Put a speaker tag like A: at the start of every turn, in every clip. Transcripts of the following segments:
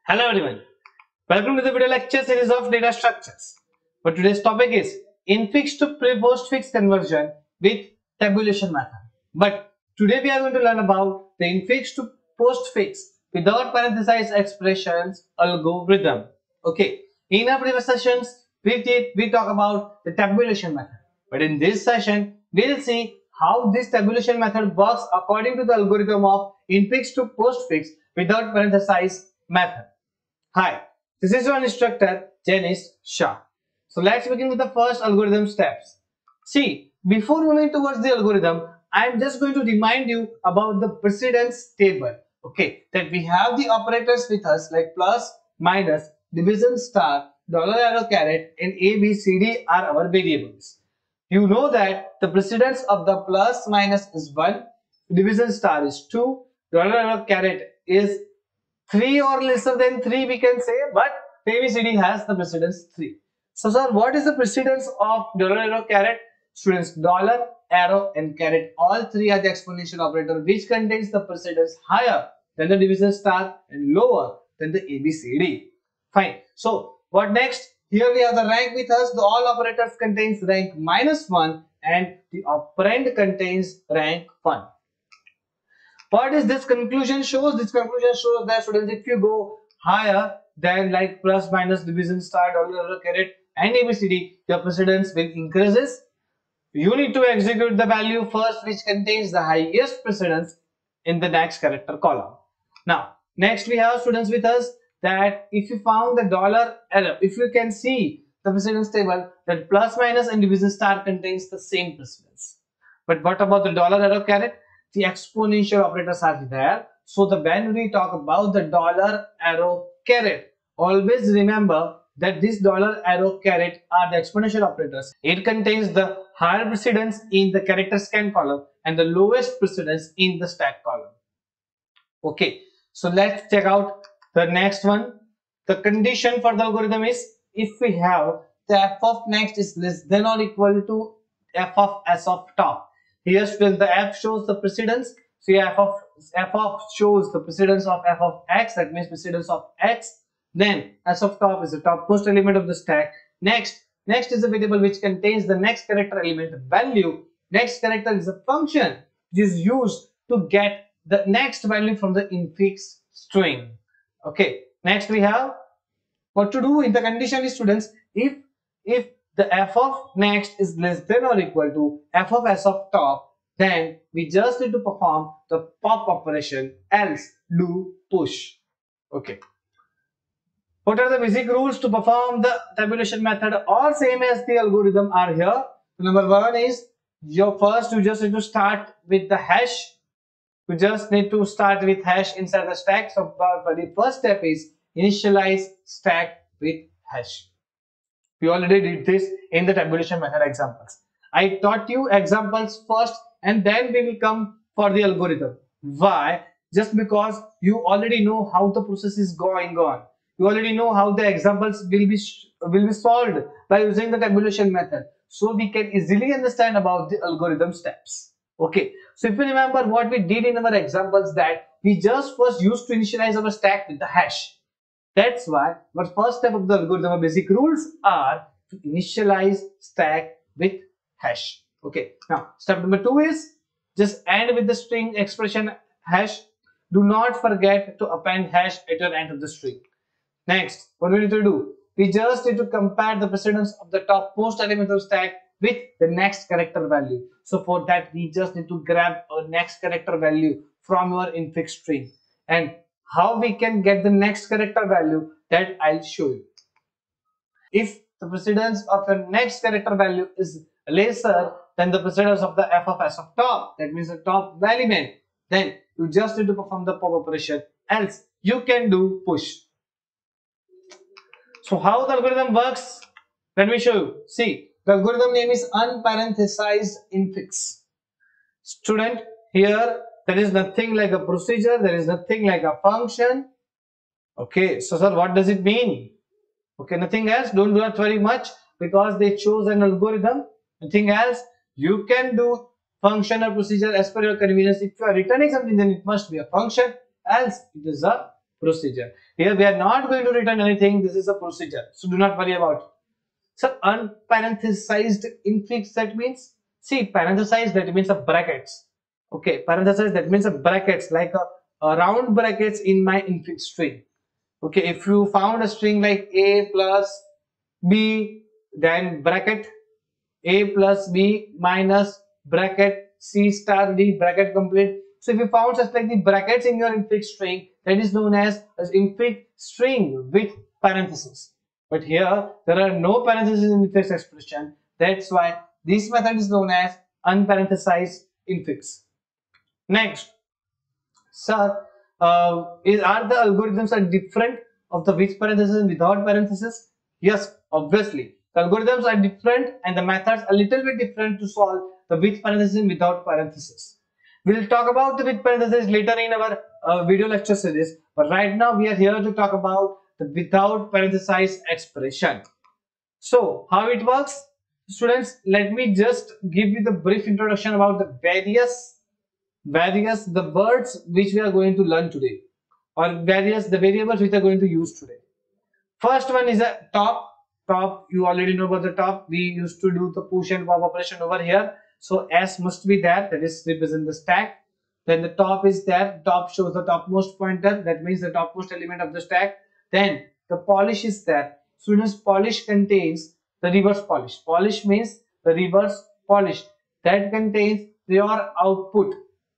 A: Hello everyone, welcome to the video lecture series of data structures. But today's topic is infix to postfix conversion with tabulation method. But today we are going to learn about the infix to postfix without parenthesized expressions algorithm. Okay, in our previous sessions we talk about the tabulation method. But in this session we'll see how this tabulation method works according to the algorithm of infix to postfix without parenthesized method. Hi, this is your instructor Janice Shah. So let's begin with the first algorithm steps. See, before moving towards the algorithm, I am just going to remind you about the precedence table. Okay, that we have the operators with us like plus, minus, division star, dollar arrow caret, and A, B, C, D are our variables. You know that the precedence of the plus minus is 1, division star is 2, dollar arrow caret is 3 or lesser than 3 we can say, but ABCD has the precedence 3. So sir, what is the precedence of dollar arrow caret? Students, dollar, arrow and caret, all three are the exponential operator which contains the precedence higher than the division star and lower than the ABCD. Fine. So what next? Here we have the rank with us. The all operators contains rank -1 and the operand contains rank 1. What is this conclusion shows? This conclusion shows that students, if you go higher than like plus, minus, division star, dollar, caret and ABCD, your precedence will increases. You need to execute the value first which contains the highest precedence in the next character column. Now, next we have students with us that if you found the dollar arrow, if you can see the precedence table that plus, minus and division star contains the same precedence. But what about the dollar arrow caret? The exponential operators are there. So when we talk about the dollar arrow caret, always remember that this dollar arrow caret are the exponential operators. It contains the higher precedence in the character scan column and the lowest precedence in the stack column. Okay, so let's check out the next one. The condition for the algorithm is if we have the f of next is less than or equal to f of s of top. Here still the f shows the precedence. So f of shows the precedence of f of x, that means precedence of x. Then s of top is the topmost element of the stack. Next is a variable which contains the next character element value. Next character is a function which is used to get the next value from the infix string. Okay. Next we have what to do in the condition is students, if the f of next is less than or equal to f of s of top, then we just need to perform the pop operation, else do push. Okay. What are the basic rules to perform the tabulation method? All same as the algorithm are here. Number one is you just need to start with the hash. You just need to start with hash inside the stack. So the first step is initialize stack with hash. We already did this in the tabulation method examples. I taught you examples first and then we will come for the algorithm. Why? Just because you already know how the process is going on. You already know how the examples will be solved by using the tabulation method. So we can easily understand about the algorithm steps. Okay. So if you remember what we did in our examples, that we just first used to initialize our stack with the hash. That's why our first step of the algorithm, our basic rules are to initialize stack with hash. Okay. Now, step number 2 is just end with the string expression hash. Do not forget to append hash at your end of the string. Next, what we need to do? We just need to compare the precedence of the topmost element of stack with the next character value. So for that, we just need to grab a next character value from your infix string. And how we can get the next character value, that I'll show you. If the precedence of the next character value is lesser than the precedence of the f of s of top, that means the top element, then you just need to perform the pop operation, else you can do push. So how the algorithm works? Let me show you. See, the algorithm name is unparenthesized infix. Student, here there is nothing like a procedure, there is nothing like a function. Okay, so sir, what does it mean? Okay, nothing else. Don't do that very much because they chose an algorithm. Nothing else. You can do function or procedure as per your convenience. If you are returning something, then it must be a function, else it is a procedure. Here we are not going to return anything. This is a procedure, so do not worry about it. So unparenthesized infix, that means, see, parenthesized, that means a brackets. Okay, parenthesized, that means a brackets, like a round brackets in my infix string. Okay, if you found a string like a plus b, then bracket a plus b minus bracket c star d, bracket complete. So if you found such like the brackets in your infix string, that is known as infix string with parentheses. But here there are no parentheses in infix expression. That's why this method is known as unparenthesized infix. Next, sir, are the algorithms are different of the with parentheses and without parentheses? Yes, obviously. The algorithms are different and the methods a little bit different to solve the with parentheses and without parentheses. We'll talk about the with parentheses later in our video lecture series, but right now we are here to talk about the without parenthesized expression. So, how it works? Students, let me just give you the brief introduction about the various the words which we are going to learn today, or the variables which we are going to use today. First one is a top. You already know about the top. We used to do the push and pop operation over here. So S must be there, that is represent the stack. Then the top is there. Top shows the topmost pointer, that means the topmost element of the stack. Then the polish is there. Students, polish contains the reverse polish. Polish means the reverse polish that contains your output.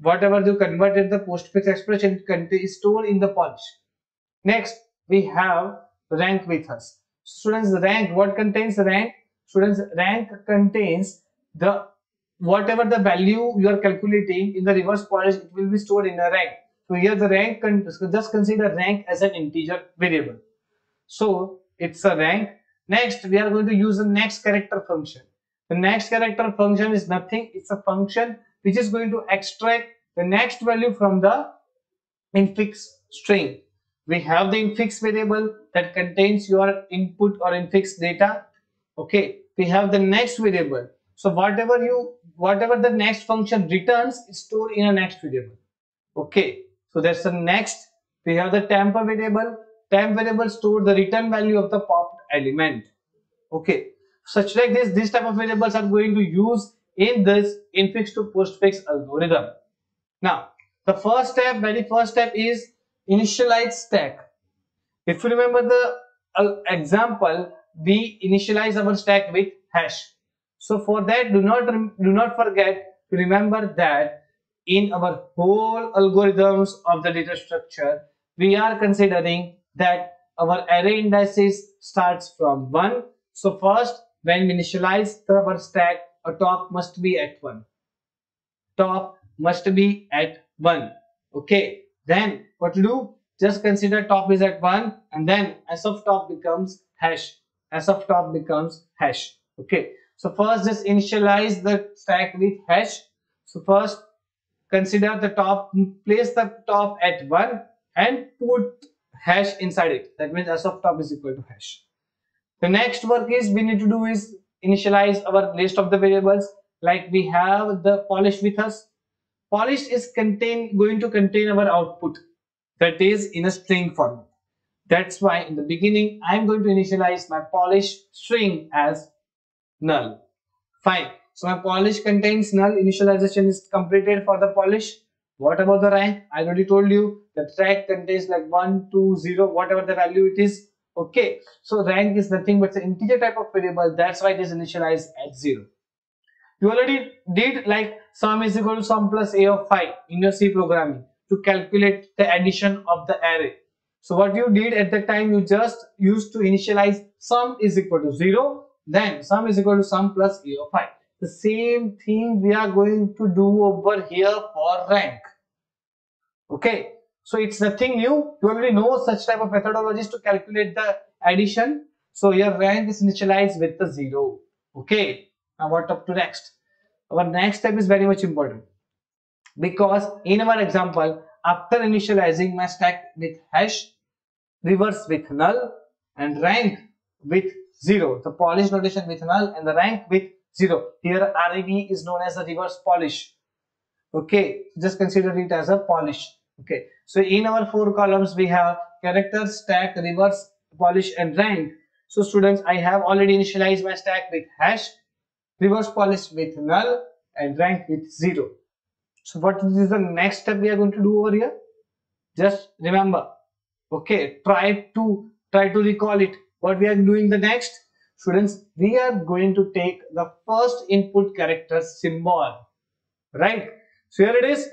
A: Whatever you converted the postfix expression is stored in the polish. Next, we have rank with us. Students, rank, what contains rank? Students, rank contains the whatever the value you are calculating in the reverse polish, it will be stored in a rank. So here the rank, just consider rank as an integer variable. So it's a rank. Next, we are going to use the next character function. The next character function is nothing. It's a function which is going to extract the next value from the infix string. We have the infix variable that contains your input or infix data. Okay, we have the next variable. So whatever the next function returns is stored in a next variable. Okay, so that's the next. We have the temp variable. Temp variable store the return value of the popped element. Okay, such like this type of variables are going to use in this infix to postfix algorithm. Now, the very first step is initialize stack. If you remember the example, we initialize our stack with hash. So for that, do not forget to remember that in our whole algorithms of the data structure, we are considering that our array indices starts from 1. So first, when we initialize our stack, a top must be at 1. Top must be at 1. Okay, then what to do? Just consider top is at 1, and then s of top becomes hash. S of top becomes hash. Okay, so first just initialize the stack with hash. So first consider the top, place the top at 1 and put hash inside it. That means s of top is equal to hash. The next work is we need to do is initialize our list of the variables. Like we have the polish with us. Polish is going to contain our output, that is in a string format. That's why in the beginning I am going to initialize my polish string as null. Fine. So my polish contains null. Initialization is completed for the polish. What about the rank? I already told you the track contains like 1, 2, 0, whatever the value it is. Okay. So rank is nothing but an integer type of variable. That's why it is initialized at 0. You already did like sum is equal to sum plus a of 5 in your C programming to calculate the addition of the array. So what you did at that time, you just used to initialize sum is equal to 0, then sum is equal to sum plus a of 5. The same thing we are going to do over here for rank. Okay, so it's nothing new. You already know such type of methodologies to calculate the addition. So your rank is initialized with the 0. Okay. Now what up to next? Our next step is very much important, because in our example, after initializing my stack with hash, reverse with null, and rank with 0, the polish notation with null and the rank with 0. Here REV is known as a reverse polish. Okay, just consider it as a polish. Okay, so in our 4 columns we have character, stack, reverse, polish and rank. So students, I have already initialized my stack with hash, reverse polish with null and rank with 0. So what is the next step we are going to do over here? Just remember, okay, try to recall it. What we are doing the next? Students, we are going to take the first input character symbol, right? So here it is.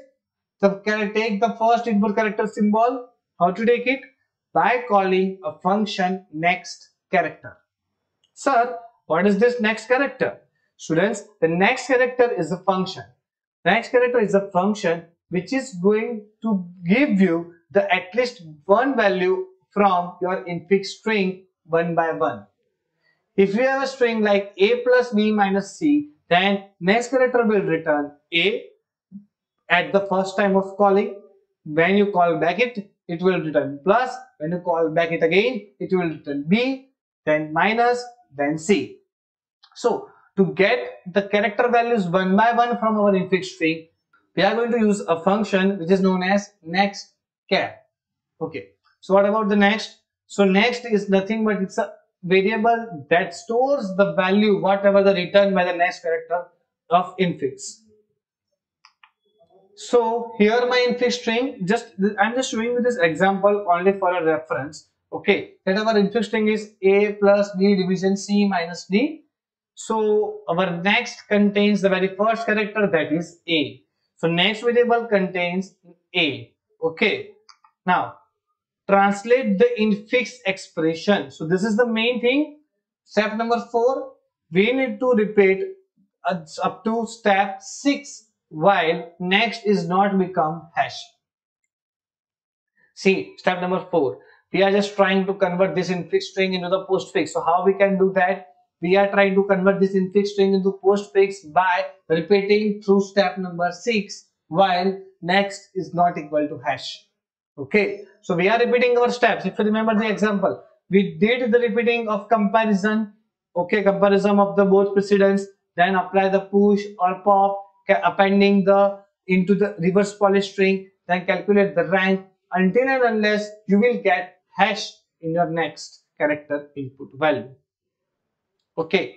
A: Take the first input character symbol. How to take it? By calling a function next character. Sir, what is this next character? Students, the next character is a function. Next character is a function which is going to give you the at least one value from your infix string one by one. If you have a string like a plus b minus c, then next character will return a at the first time of calling. When you call back it will return plus. When you call back it again, it will return b, then minus, then c. So to get the character values one by one from our infix string, we are going to use a function which is known as next char. Okay, so what about the next? So next is nothing but it's a variable that stores the value whatever the return by the next character of infix. So here my infix string, I'm just showing you this example only for a reference. Okay, that our infix string is a plus b division c minus d. So our next contains the very first character, that is a. So next variable contains a. Okay, now translate the infix expression. So this is the main thing. Step number 4, we need to repeat up to step 6 while next is not become hash. See, step number 4, we are just trying to convert this infix string into the postfix. So how we can do that? We are trying to convert this infix string into postfix by repeating through step number 6 while next is not equal to hash. Okay, so we are repeating our steps. If you remember the example, we did the repeating of comparison. Okay, comparison of the both precedents, then apply the push or pop, appending the into the reverse polish string, then calculate the rank until and unless you will get hash in your next character input value. Okay,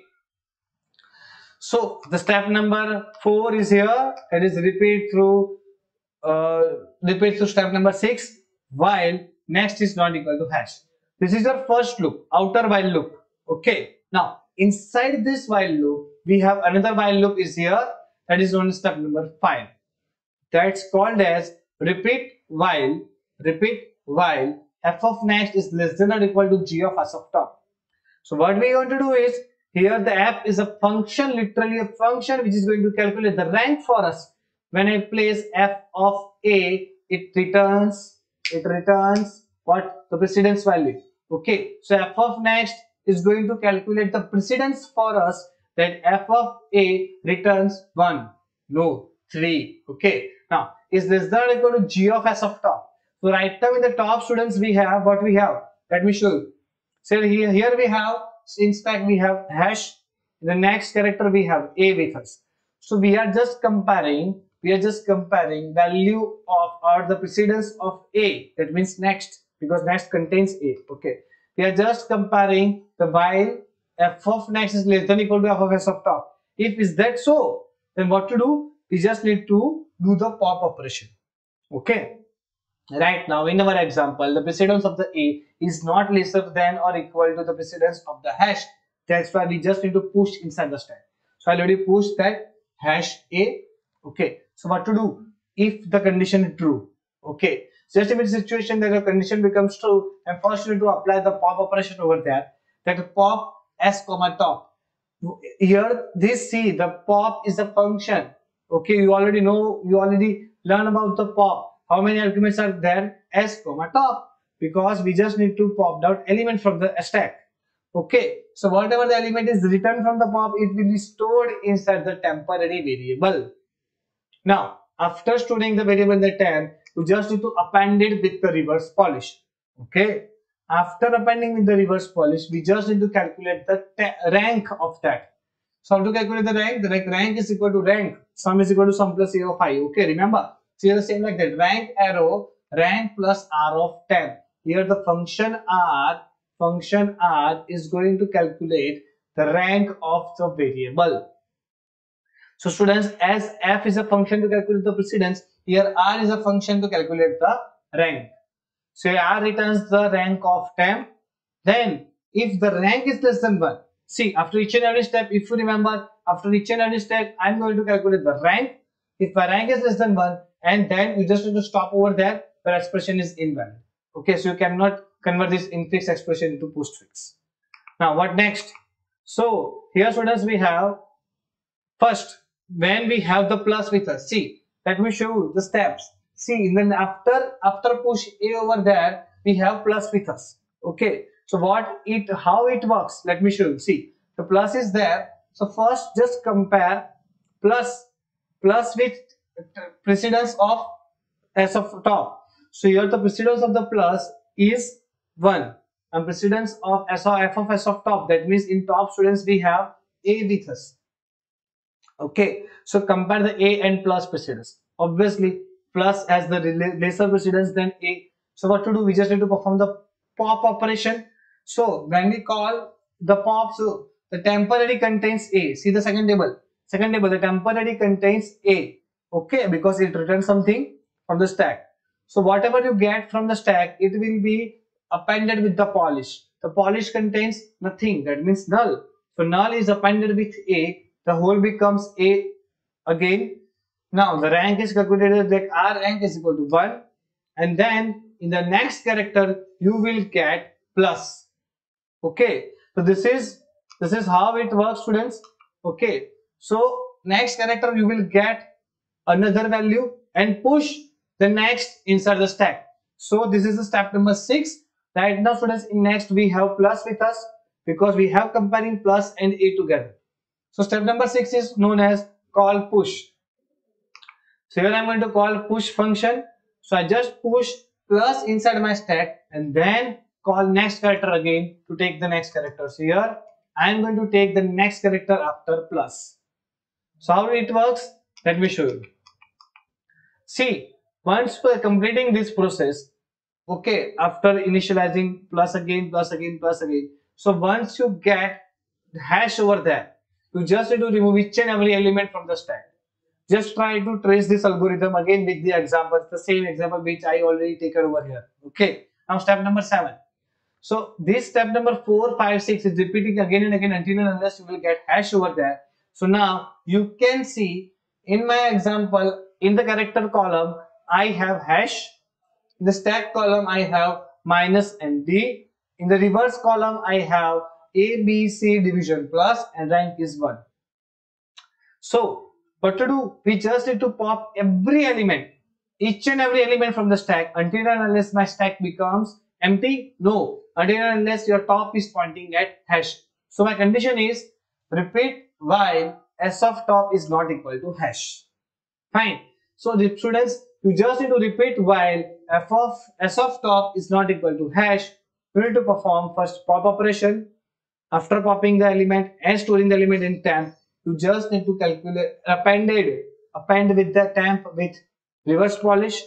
A: so the step number 4 is here. That is repeat through step number 6 while next is not equal to hash. This is your first loop, outer while loop. Okay, now inside this while loop we have another while loop is here, that is known as step number 5. That's called as repeat while f of next is less than or equal to g of s of top. So what we are going to do is, here the f is a function, literally a function which is going to calculate the rank for us. When I place f of a, it returns what? The precedence value. Okay, so f of next is going to calculate the precedence for us, that f of a returns 1, no 3. Okay, now is less than or equal to g of s of top. So right now in the top, students, we have what we have. Let me show you. So here we have, in stack we have hash, in the next character we have a with us. So we are just comparing value of or the precedence of a, that means next, because next contains a. Okay, we are just comparing the while f of next is less than or equal to f of s of top. If is that so, then what to do? We just need to do the pop operation. Okay, right now in our example, the precedence of the a is not lesser than or equal to the precedence of the hash. That's why we just need to push inside the stack. So I already pushed that hash a. Okay, so what to do if the condition is true? Okay, just if it's a situation that the condition becomes true, and first you need to apply the pop operation over there, that pop s comma top. Here this, see, the pop is a function. Okay, you already learn about the pop. How many arguments are there? S comma top, because we just need to pop out element from the stack. Okay, so whatever the element is returned from the pop, it will be stored inside the temporary variable. Now, after storing the variable in the temp, you just need to append it with the reverse polish. Okay, after appending with the reverse polish, we just need to calculate the rank of that. So how to calculate the rank? The rank is equal to rank. Sum is equal to sum plus a of I. Okay, remember. So here the same like that. Rank arrow rank plus r of temp. Here the function r is going to calculate the rank of the variable. So students, as f is a function to calculate the precedence, here r is a function to calculate the rank. So r returns the rank of temp. Then if the rank is less than 1, see, after each and every step, if you remember, after each and every step, I'm going to calculate the rank. If my rank is less than 1, and then you just need to stop over there, the expression is invalid. Okay, so you cannot convert this infix expression into postfix. Now what next? So here students, we have first, when we have the plus with us, see, let me show you the steps. See, then after push a over there, we have plus with us. Okay, so how it works, let me show you. See, the plus is there. So first just compare plus with precedence of s of top. So here the precedence of the plus is 1 and precedence of f of s of top, that means in top, students, we have a with us. Okay, so compare the a and plus precedence. Obviously plus has the lesser precedence than a. So what to do? We just need to perform the pop operation. So when we call the pop, so the temporary contains a. See the second table, the temporary contains a. Okay, because it returns something from the stack. So whatever you get from the stack, it will be appended with the polish. The polish contains nothing, that means null. So null is appended with a, the whole becomes a again. Now the rank is calculated like r rank is equal to 1, and then in the next character you will get plus. Okay, so this is how it works, students. Okay, so next character you will get another value and push the next inside the stack. So this is the step number 6. Right now, students, in next we have plus with us because we have comparing plus and a together. So step number 6 is known as call push. So here I am going to call push function. So I just push plus inside my stack and then call next character again to take the next character. So here I am going to take the next character after plus. So how it works? Let me show you. See, once we are completing this process, okay, after initializing plus again, so once you get the hash over there, you just need to remove each and every element from the stack. Just try to trace this algorithm again with the example, the same example which I already taken over here. Okay, now step number 7. So this step number 4, 5, 6 is repeating again and again until and unless you will get hash over there. So now you can see in my example, in the character column, I have hash. In the stack column, I have minus and d. In the reverse column, I have a, b, c division plus and rank is 1. So what to do? We just need to pop every element, each and every element from the stack until and unless my stack becomes empty. No, until and unless your top is pointing at hash. So my condition is repeat while s of top is not equal to hash. Fine. So the students, you just need to repeat while f of s of top is not equal to hash. You need to perform first pop operation. After popping the element and storing the element in temp, you just need to calculate append with the temp with reverse polish,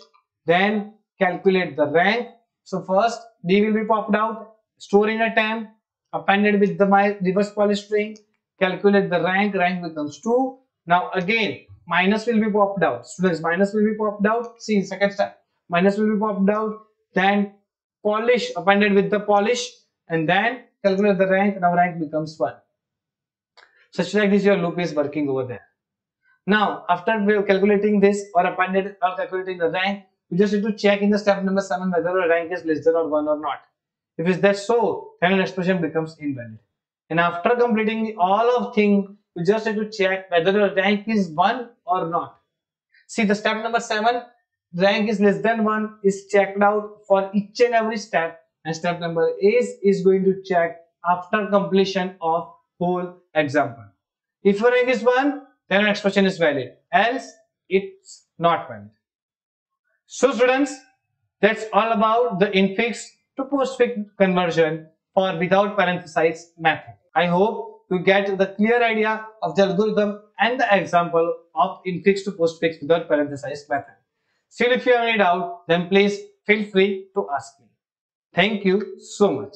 A: then calculate the rank. So first d will be popped out, store in a temp, appended with the my reverse polish string, calculate the rank becomes 2. Now again minus will be popped out. Students, minus will be popped out. See, second step, minus will be popped out, then polish appended with the polish, and then calculate the rank. Now rank becomes 1. Such like this your loop is working over there. Now after calculating this or appended or calculating the rank, you just need to check in the step number 7 whether a rank is less than or 1 or not. If it's that so, then an expression becomes invalid. And after completing all of things, you just need to check whether the rank is 1 or not. See, the step number 7, rank is less than 1 is checked out for each and every step, and step number 8 is going to check after completion of whole example. If your rank is 1, then an expression is valid, else it's not valid. So students, that's all about the infix to postfix conversion for without parenthesized method. I hope you get the clear idea of the algorithm and the example of infix to postfix without parenthesized method. Still, if you have any doubt, then please feel free to ask me. Thank you so much.